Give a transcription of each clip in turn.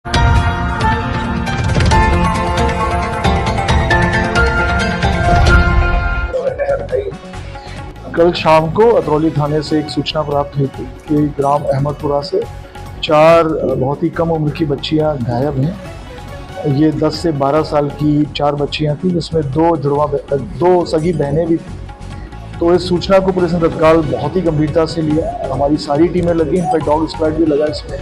कल शाम को अतरौली थाने से एक सूचना प्राप्त हुई थी कि ग्राम अहमदपुरा से 4 बहुत ही कम उम्र की बच्चियां गायब हैं। ये 10 से 12 साल की 4 बच्चियां थी, जिसमें 2 सगी बहनें भी थी। तो इस सूचना को पुलिस ने तत्काल बहुत ही गंभीरता से लिया। हमारी सारी टीमें लगी, इनफैक्ट डॉग स्क्वाड भी लगा इसमें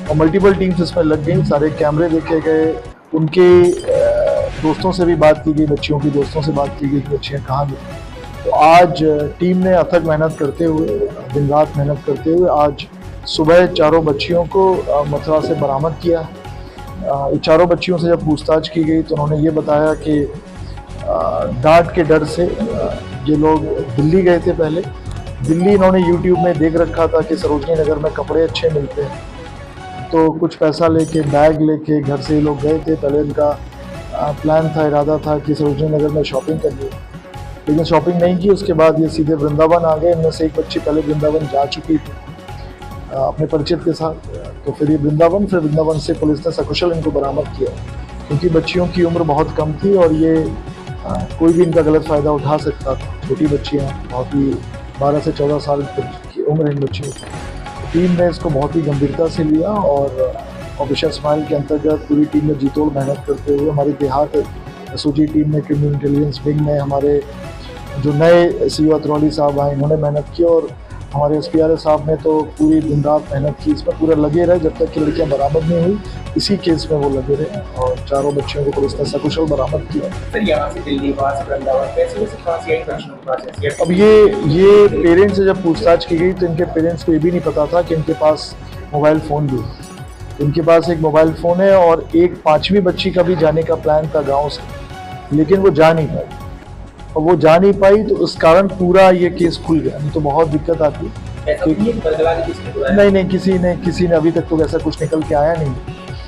और मल्टीपल टीम्स इसमें लग गई। सारे कैमरे देखे गए, उनके दोस्तों से भी बात की गई, बच्चियों की दोस्तों से बात की गई कि बच्चियाँ कहाँ गई। तो आज टीम ने अथक मेहनत करते हुए, दिन रात मेहनत करते हुए आज सुबह चारों बच्चियों को मथुरा से बरामद किया। चारों बच्चियों से जब पूछताछ की गई तो उन्होंने ये बताया कि डांट के डर से ये लोग दिल्ली गए थे। पहले दिल्ली इन्होंने यूट्यूब में देख रखा था कि सरोजनी नगर में कपड़े अच्छे मिलते हैं, तो कुछ पैसा लेके, बैग लेके घर से ये लोग गए थे। पहले इनका प्लान था, इरादा था कि सरोजनी नगर में शॉपिंग करनी, लेकिन शॉपिंग नहीं की। उसके बाद ये सीधे वृंदावन आ गए। इनमें से एक बच्ची पहले वृंदावन जा चुकी थी अपने परिचित के साथ, तो फिर ये वृंदावन से पुलिस ने सकुशल इनको बरामद किया, क्योंकि बच्चियों की उम्र बहुत कम थी और ये कोई भी इनका गलत फ़ायदा उठा सकता था। छोटी बच्चियाँ, बहुत ही 12 से 14 साल की उम्र इन बच्चियों की। टीम ने इसको बहुत ही गंभीरता से लिया और ऑपरेशन स्माइल के अंतर्गत पूरी टीम ने जीतोड़ मेहनत करते हुए, हमारी देहात एसओजी टीम ने, क्रिमिनल इंटेलिजेंस विंग में हमारे जो नए सीओ अतरौली साहब आए, इन्होंने मेहनत की और हमारे एसपीआरए साहब ने तो पूरी दिन रात मेहनत की। इसमें पूरा लगे रहे जब तक कि लड़कियां बरामद नहीं हुई। इसी केस में वो लगे रहे और चारों बच्चियों को पुलिस ने सकुशल बरामद किया। सर, यहाँ से दिल्ली, वहाँ से वृंदावन, कैसे कहाँ से आई? अब ये पेरेंट्स से जब पूछताछ की गई तो इनके पेरेंट्स को ये भी नहीं पता था कि इनके पास मोबाइल फ़ोन भी है। इनके पास एक मोबाइल फ़ोन है और एक 5वीं बच्ची का भी जाने का प्लान था गाँव से, लेकिन वो जा नहीं पाई। और वो जा नहीं पाई तो उस कारण पूरा ये केस खुल गया। नहीं तो बहुत दिक्कत आती। नहीं, किसी ने अभी तक तो ऐसा कुछ निकल के आया नहीं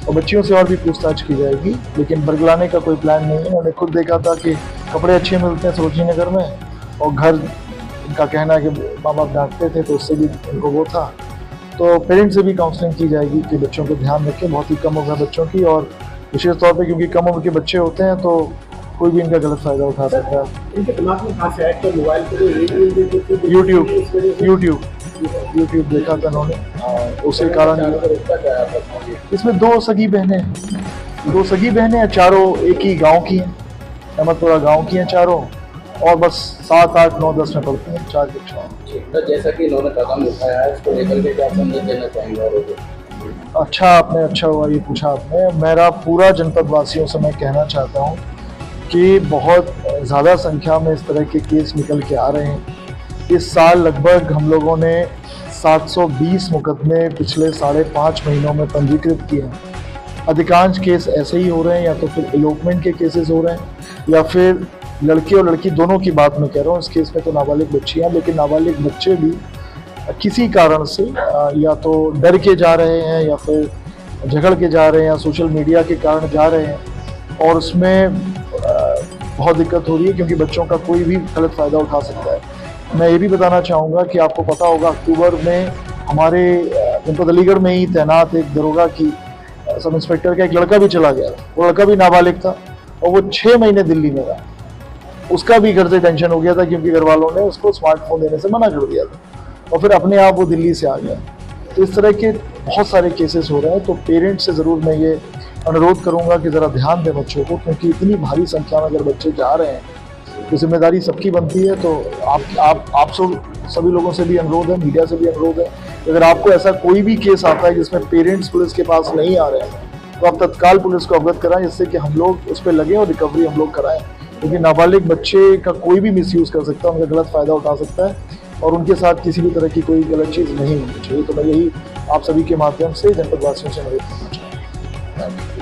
और बच्चियों से और भी पूछताछ की जाएगी, लेकिन बरगलाने का कोई प्लान नहीं है। उन्होंने खुद देखा था कि कपड़े अच्छे मिलते हैं सरोजनी नगर में और घर, इनका कहना है कि माँ बाप डांटते थे तो उससे भी इनको वो था। तो पेरेंट्स से भी काउंसलिंग की जाएगी कि बच्चों को ध्यान रखें, बहुत ही कम उम्र बच्चों की, और विशेष तौर पर क्योंकि कम उम्र के बच्चे होते हैं तो कोई भी इनका गलत फायदा उठा सकता है। इनके दिमाग में कहाँ से आया कि मोबाइल पे यूट्यूब देखा था इन्होंने, उसी कारण। इसमें 2 सगी बहनें हैं, चारों एक ही गांव की हैं, अहमदपुरा गांव की हैं चारों, और बस 7, 8, 9, 10 में पढ़ती हैं, 4 कक्षाएं। तो जैसा कि इन्होंने कदम उठाया है, इसको लेकर के क्या संदेश देना चाहेंगे? अच्छा हुआ ये पूछा आपने। मेरा पूरा जनपद वासियों से मैं कहना चाहता हूँ कि बहुत ज़्यादा संख्या में इस तरह के केस निकल के आ रहे हैं। इस साल लगभग हम लोगों ने 720 मुकदमे पिछले 5.5 महीनों में पंजीकृत किए हैं। अधिकांश केस ऐसे ही हो रहे हैं, या तो फिर इलोपमेंट के केसेस हो रहे हैं या फिर लड़के और लड़की दोनों की बात मैं कह रहा हूँ। इस केस में तो नाबालिग बच्चियाँ, लेकिन नाबालिग बच्चे भी किसी कारण से या तो डर के जा रहे हैं या फिर झगड़ के जा रहे हैं या सोशल मीडिया के कारण जा रहे हैं, और उसमें बहुत दिक्कत हो रही है क्योंकि बच्चों का कोई भी गलत फ़ायदा उठा सकता है। मैं ये भी बताना चाहूँगा कि आपको पता होगा अक्टूबर में हमारे जनपद अलीगढ़ में ही तैनात एक दरोगा की सब इंस्पेक्टर का एक लड़का भी चला गया। वो लड़का भी नाबालिग था और वो 6 महीने दिल्ली में रहा। उसका भी घर से टेंशन हो गया था क्योंकि घर वालों ने उसको स्मार्टफोन देने से मना कर दिया था और फिर अपने आप वो दिल्ली से आ गया। तो इस तरह के बहुत सारे केसेस हो रहे हैं। तो पेरेंट्स से ज़रूर मैं ये अनुरोध करूंगा कि ज़रा ध्यान दें बच्चों को, क्योंकि इतनी भारी संख्या में अगर बच्चे जा रहे हैं तो जिम्मेदारी सबकी बनती है। तो आप सभी लोगों से भी अनुरोध है, मीडिया से भी अनुरोध है, अगर आपको ऐसा कोई भी केस आता है जिसमें पेरेंट्स पुलिस के पास नहीं आ रहे हैं तो आप तत्काल पुलिस को अवगत कराएं, जिससे कि हम लोग उस पर लगे और रिकवरी हम लोग कराएं। क्योंकि नाबालिग बच्चे का कोई भी मिसयूज़ कर सकता है, उनका गलत फ़ायदा उठा सकता है और उनके साथ किसी भी तरह की कोई गलत चीज़ नहीं होनी चाहिए। तो मैं यही आप सभी के माध्यम से जनपद वासियों से अनुरोध करना चाहूँगा।